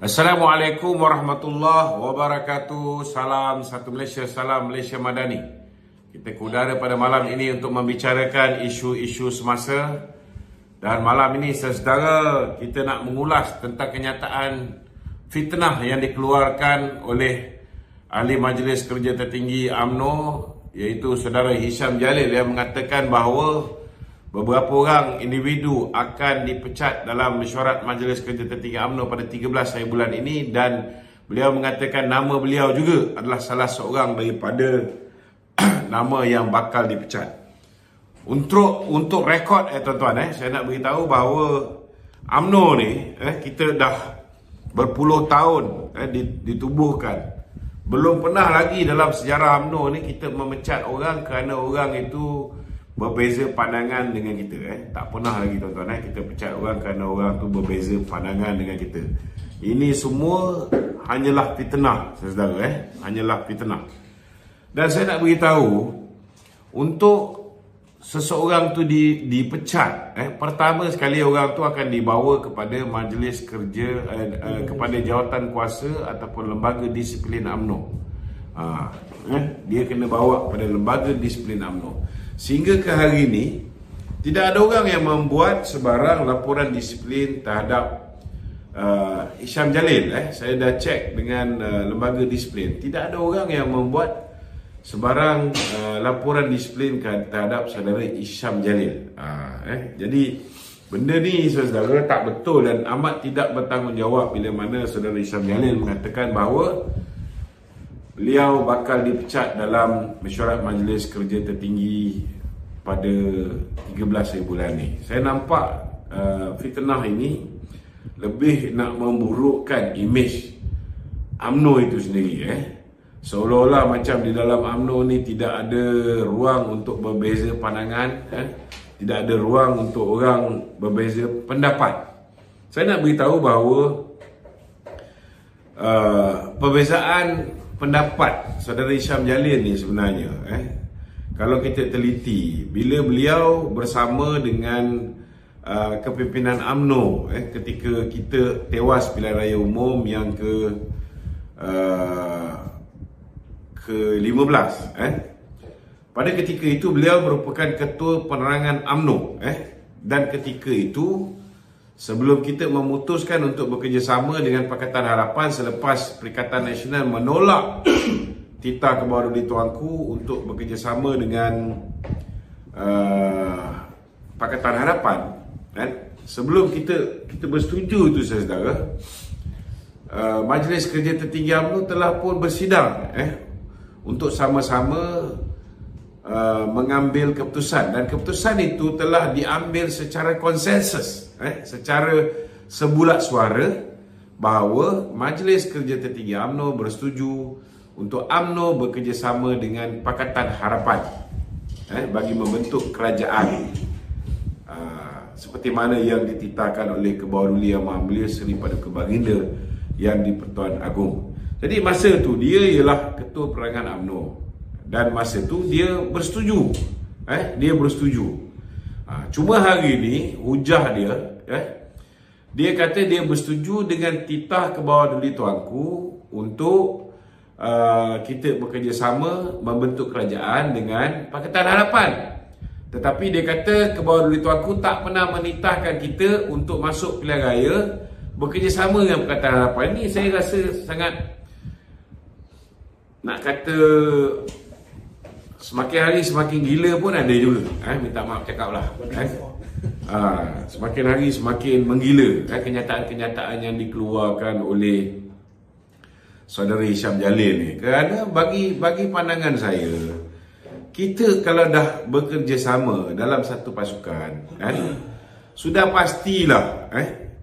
Assalamualaikum warahmatullahi wabarakatuh. Salam satu Malaysia, salam Malaysia Madani. Kita ke udara pada malam ini untuk membicarakan isu-isu semasa. Dan malam ini saudara, kita nak mengulas tentang kenyataan fitnah yang dikeluarkan oleh Ahli Majlis Kerja Tertinggi UMNO, iaitu saudara Hisham Jalil, yang mengatakan bahawa beberapa orang individu akan dipecat dalam mesyuarat Majlis Kerja Tertinggi UMNO pada 13 hari bulan ini, dan beliau mengatakan nama beliau juga adalah salah seorang daripada nama yang bakal dipecat. Untuk rekod tuan-tuan, saya nak beritahu bahawa UMNO ni kita dah berpuluh tahun ditubuhkan. Belum pernah lagi dalam sejarah UMNO ni kita memecat orang kerana orang itu berbeza pandangan dengan kita. Tak pernah lagi tuan-tuan kita pecat orang kerana orang tu berbeza pandangan dengan kita. Ini semua hanyalah fitnah, saudara. Hanyalah fitnah. Dan saya nak beritahu, untuk seseorang tu dipecat, pertama sekali orang tu akan dibawa kepada majlis kerja, kepada jawatan kuasa ataupun lembaga disiplin UMNO. Dia kena bawa kepada lembaga disiplin UMNO. Sehingga ke hari ini tidak ada orang yang membuat sebarang laporan disiplin terhadap Hisham Jalil. Saya dah cek dengan lembaga disiplin. Tidak ada orang yang membuat sebarang laporan disiplin terhadap saudara Hisham Jalil. Jadi benda ni saudara tak betul dan amat tidak bertanggungjawab bila mana saudara Hisham Jalil mengatakan bahawa beliau bakal dipecat dalam mesyuarat Majlis Kerja Tertinggi pada 13 hari bulan ni. Saya nampak fitnah ini lebih nak memburukkan imej UMNO itu sendiri. Seolah-olah macam di dalam UMNO ni tidak ada ruang untuk berbeza pandangan, tidak ada ruang untuk orang berbeza pendapat. Saya nak beritahu bahawa perbezaan pendapat saudara Hisham Jalil ni sebenarnya, kalau kita teliti, bila beliau bersama dengan kepimpinan UMNO ketika kita tewas pilihan raya umum yang ke-15, pada ketika itu beliau merupakan ketua penerangan UMNO, dan ketika itu sebelum kita memutuskan untuk bekerjasama dengan Pakatan Harapan selepas Perikatan Nasional menolak titah Kebaharuddin Tuanku untuk bekerjasama dengan Pakatan Harapan, sebelum kita bersetuju itu saudara, Majlis Kerja Tertinggi UMNO telah pun bersidang untuk sama-sama mengambil keputusan, dan keputusan itu telah diambil secara konsensus, secara sebulat suara, bahawa Majlis Kerja Tertinggi UMNO bersetuju untuk UMNO bekerjasama dengan Pakatan Harapan bagi membentuk kerajaan seperti mana yang dititahkan oleh Kebaharuddin Yang Maha Mulia Seri Paduka Baginda Yang di-Pertuan Agong. Jadi masa tu dia ialah ketua penerangan UMNO, dan masa tu dia bersetuju. Dia bersetuju. Cuma hari ni hujah dia, dia kata dia bersetuju dengan titah Kebaharuddin Tuanku untuk kita bekerjasama membentuk kerajaan dengan Pakatan Harapan. Tetapi dia kata Kebaharuddin Tuanku tak pernah menitahkan kita untuk masuk pilihan raya bekerjasama dengan Pakatan Harapan. Ini saya rasa sangat, nak kata semakin hari semakin gila pun ada juga. Minta maaf cakap lah. Semakin hari semakin menggila kenyataan-kenyataan yang dikeluarkan oleh saudara Hisham Jalil ni. Kerana bagi pandangan saya, kita kalau dah bekerja sama dalam satu pasukan, sudah pastilah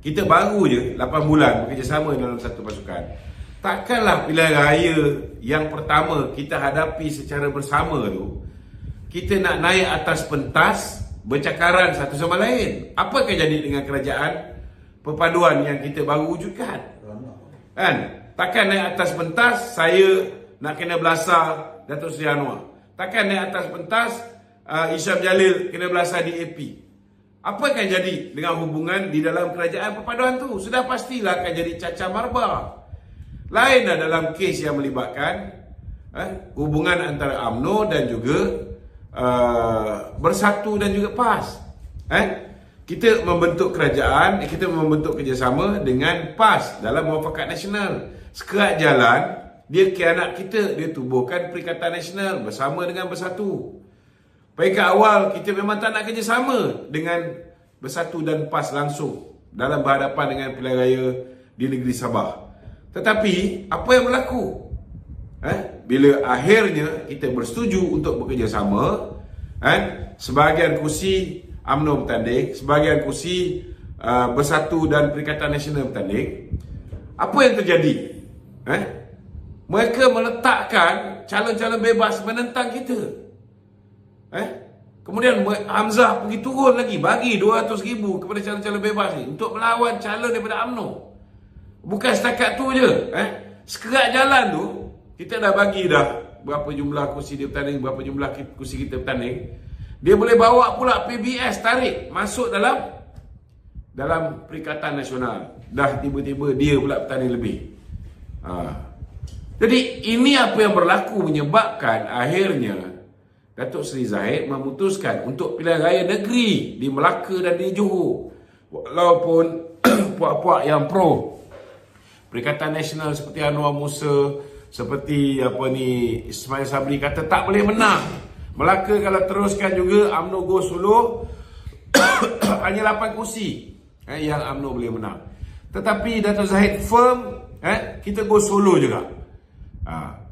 kita baru je 8 bulan bekerja sama dalam satu pasukan. Takkanlah pilihan raya yang pertama kita hadapi secara bersama tu, kita nak naik atas pentas bercakaran satu sama lain. Apa akan jadi dengan kerajaan perpaduan yang kita baru wujudkan? Takkan naik atas pentas saya nak kena belasah Datuk Seri Anwar. Takkan naik atas pentas Hisham Jalil kena belasah DAP. Apa akan jadi dengan hubungan di dalam kerajaan perpaduan tu? Sudah pastilah akan jadi cacah marba. Lainlah dalam kes yang melibatkan hubungan antara UMNO dan juga Bersatu dan juga PAS. Kita membentuk kerajaan, kita membentuk kerjasama dengan PAS dalam Muafakat Nasional. Sekerat jalan, dia khianat kita, dia tubuhkan Perikatan Nasional bersama dengan Bersatu. Baik ke awal, kita memang tak nak kerjasama dengan Bersatu dan PAS langsung dalam berhadapan dengan pilihan raya di negeri Sabah. Tetapi, apa yang berlaku? Bila akhirnya kita bersetuju untuk bekerjasama, sebahagian kursi UMNO bertanding, sebahagian kursi Bersatu dan Perikatan Nasional bertanding, apa yang terjadi? Mereka meletakkan calon-calon bebas menentang kita. Kemudian Hamzah pergi turun lagi, bagi 200,000 kepada calon-calon bebas ni untuk melawan calon daripada UMNO. Bukan setakat tu je. Sekerat jalan tu, kita dah bagi dah berapa jumlah kursi dia bertanding, berapa jumlah kursi kita bertanding. Dia boleh bawa pula PBS tarik masuk dalam Perikatan Nasional. Dah tiba-tiba dia pula bertanding lebih. Jadi ini apa yang berlaku menyebabkan akhirnya Datuk Seri Zahid memutuskan untuk pilihan raya negeri di Melaka dan di Johor. Walaupun puak-puak yang pro Perikatan Nasional seperti Anwar Musa, seperti Ismail Sabri kata tak boleh menang. Melaka kalau teruskan juga UMNO go solo hanya 8 kursi yang UMNO boleh menang. Tetapi Datuk Zahid firm kita go solo juga.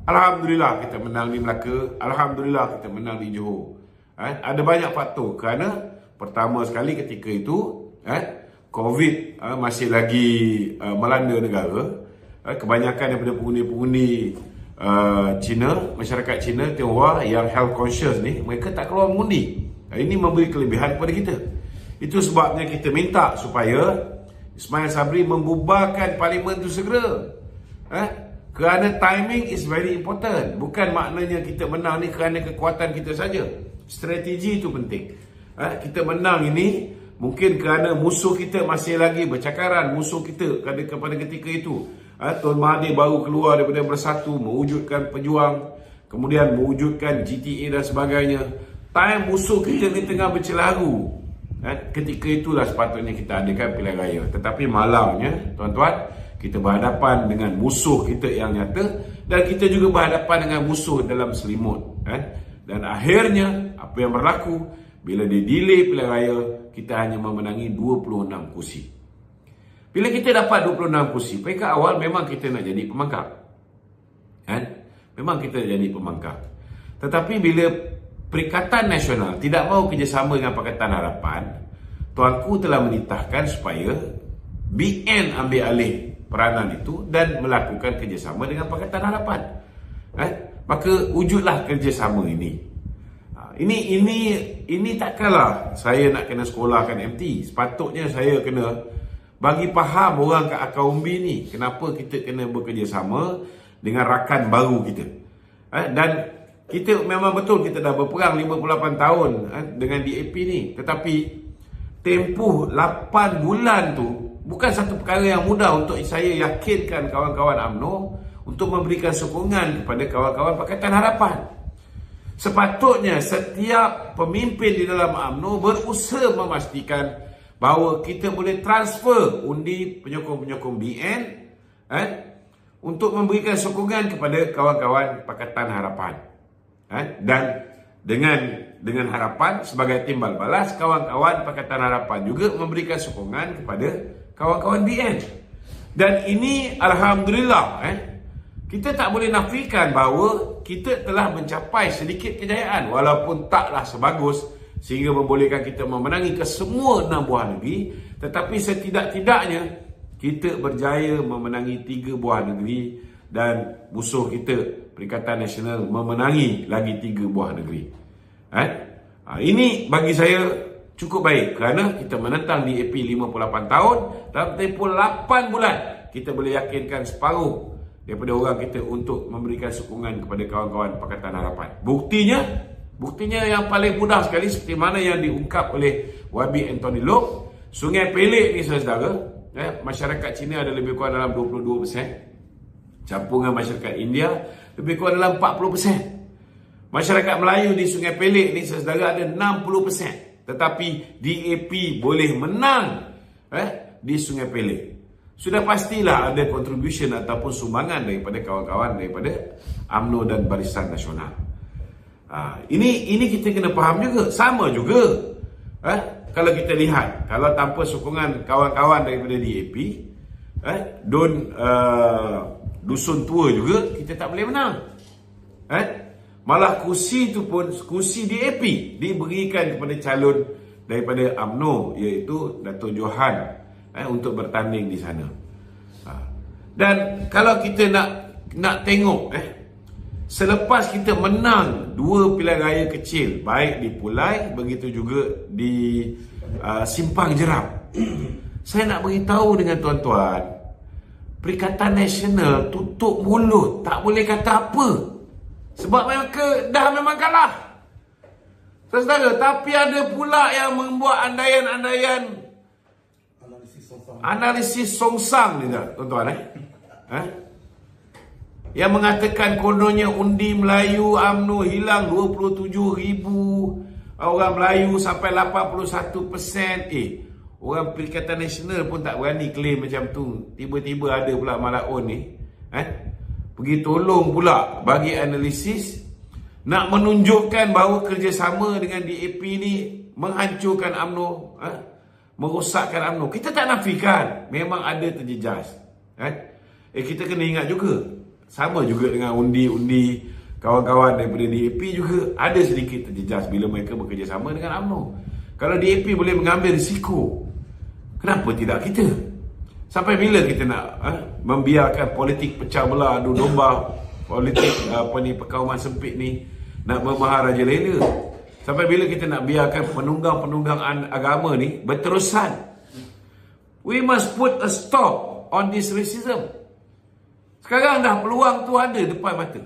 Alhamdulillah kita menang di Melaka, alhamdulillah kita menang di Johor. Ada banyak faktor kerana pertama sekali ketika itu COVID masih lagi melanda negara. Kebanyakan daripada pengundi-pengundi Cina, masyarakat Cina, Tionghoa yang health conscious ni, mereka tak keluar mengundi. Ini memberi kelebihan kepada kita. Itu sebabnya kita minta supaya Ismail Sabri membubarkan parlimen itu segera. Kerana timing is very important. Bukan maknanya kita menang ni kerana kekuatan kita saja. Strategi itu penting. Kita menang ini mungkin kerana musuh kita masih lagi bercakaran. Musuh kita kepada ketika itu Tun Mahathir baru keluar daripada Bersatu, mewujudkan Pejuang, kemudian mewujudkan GTA dan sebagainya. Time musuh kita ni tengah bercelaru. Ketika itulah sepatutnya kita adakan pilihan raya. Tetapi malangnya, tuan-tuan, kita berhadapan dengan musuh kita yang nyata dan kita juga berhadapan dengan musuh dalam selimut. Dan akhirnya, apa yang berlaku, bila dia delay pilihan raya, kita hanya memenangi 26 kursi. Bila kita dapat 26 kursi, pada awal memang kita nak jadi pemangkang. Memang kita nak jadi pemangkang. Tetapi bila Perikatan Nasional tidak mahu kerjasama dengan Pakatan Harapan, Tuanku telah menitahkan supaya BN ambil alih peranan itu dan melakukan kerjasama dengan Pakatan Harapan. Maka wujudlah kerjasama ini. Ini takkanlah saya nak kena sekolahkan MT. Sepatutnya saya kena bagi faham orang kat akar umbi ni kenapa kita kena bekerjasama dengan rakan baru kita. Dan kita memang betul kita dah berperang 58 tahun dengan DAP ni. Tetapi tempoh 8 bulan tu bukan satu perkara yang mudah untuk saya yakinkan kawan-kawan UMNO untuk memberikan sokongan kepada kawan-kawan Pakatan Harapan. Sepatutnya setiap pemimpin di dalam UMNO berusaha memastikan bahawa kita boleh transfer undi penyokong-penyokong BN untuk memberikan sokongan kepada kawan-kawan Pakatan Harapan. Dan dengan harapan sebagai timbal balas, kawan-kawan Pakatan Harapan juga memberikan sokongan kepada kawan-kawan BN. Dan ini alhamdulillah kita tak boleh nafikan bahawa kita telah mencapai sedikit kejayaan walaupun taklah sebagus sehingga membolehkan kita memenangi ke semua 6 buah negeri, tetapi setidak-tidaknya kita berjaya memenangi 3 buah negeri dan musuh kita Perikatan Nasional memenangi lagi 3 buah negeri. Ini bagi saya cukup baik kerana kita menentang DAP 58 tahun dalam tempoh 8 bulan kita boleh yakinkan separuh daripada orang kita untuk memberikan sokongan kepada kawan-kawan Pakatan Harapan. Buktinya Buktinya yang paling mudah sekali seperti mana yang diungkap oleh YB Anthony Loke. Sungai Pelek ni saudara, masyarakat Cina ada lebih kurang dalam 22%. Campungan masyarakat India lebih kurang dalam 40%. Masyarakat Melayu di Sungai Pelek ni saudara ada 60%. Tetapi DAP boleh menang di Sungai Pelek. Sudah pastilah ada contribution ataupun sumbangan daripada kawan-kawan daripada UMNO dan Barisan Nasional. Ini kita kena faham juga. Sama juga kalau kita lihat, kalau tanpa sokongan kawan-kawan daripada DAP, dusun tua juga, kita tak boleh menang. Malah kursi tu pun, kursi DAP diberikan kepada calon daripada UMNO, iaitu Dato' Johan, untuk bertanding di sana. Dan kalau kita nak tengok, selepas kita menang dua pilihan raya kecil, baik di Pulai, begitu juga di Simpang Jeram, saya nak beritahu dengan tuan-tuan, Perikatan Nasional tutup mulut, tak boleh kata apa, sebab mereka dah memang kalah, saudara. Tapi ada pula yang membuat andaian-andaian analisis songsang ni, tuan-tuan, yang mengatakan kononnya undi Melayu UMNO hilang 27,000 orang Melayu sampai 81%. Orang Perikatan Nasional pun tak berani claim macam tu. Tiba-tiba ada pula Malaun ni pergi tolong pula bagi analisis, nak menunjukkan bahawa kerjasama dengan DAP ni menghancurkan UMNO, merosakkan UMNO. Kita tak nafikan memang ada terjejas. Kita kena ingat juga, sama juga dengan undi-undi kawan-kawan daripada DAP juga ada sedikit terjejas bila mereka bekerjasama dengan UMNO. Kalau DAP boleh mengambil risiko, kenapa tidak kita? Sampai bila kita nak membiarkan politik pecah belah, adu domba, politik perkauman sempit ni nak bermaharajalela? Sampai bila kita nak biarkan penunggang-penunggang agama ni berterusan? We must put a stop on this racism. Sekarang dah peluang tu ada depan mata.